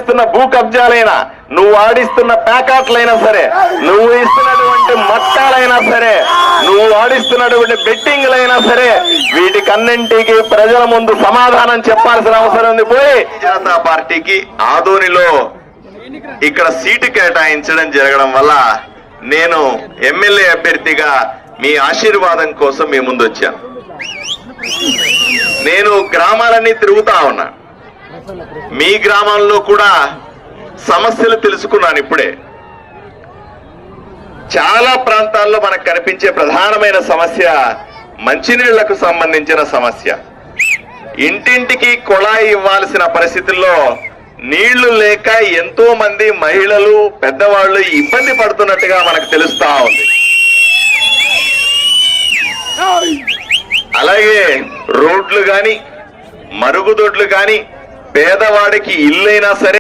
చేస్తున్న భూ కబ్జాలైనా, నువ్వు ఆడిస్తున్న ప్యాకాట్లైనా సరే, నువ్వు ఇస్తున్నటువంటి మట్టాలైనా సరే, నువ్వు ఆడిస్తున్నటువంటి బెట్టింగ్లైనా సరే, వీటికన్నింటికి ప్రజల ముందు సమాధానం చెప్పాల్సిన అవసరం ఉంది. పోయి జనతా పార్టీకి ఆదోనిలో ఇక్కడ సీటు కేటాయించడం జరగడం వల్ల నేను ఎమ్మెల్యే అభ్యర్థిగా మీ ఆశీర్వాదం కోసం మీ ముందు వచ్చాను. నేను గ్రామాలన్నీ తిరుగుతా ఉన్నా. మీ గ్రామంలో కూడా సమస్యలు తెలుసుకున్నాను. ఇప్పుడే చాలా ప్రాంతాల్లో మనకు కనిపించే ప్రధానమైన సమస్య మంచినీళ్లకు సంబంధించిన సమస్య. ఇంటింటికి కుళాయి ఇవ్వాల్సిన పరిస్థితుల్లో నీళ్లు లేక ఎంతో మంది మహిళలు, పెద్దవాళ్లు ఇబ్బంది పడుతున్నట్టుగా మనకు తెలుస్తా ఉంది. అలాగే రోడ్లు గాని, మరుగుదొడ్లు గాని, పేదవాడికి ఇల్లైనా సరే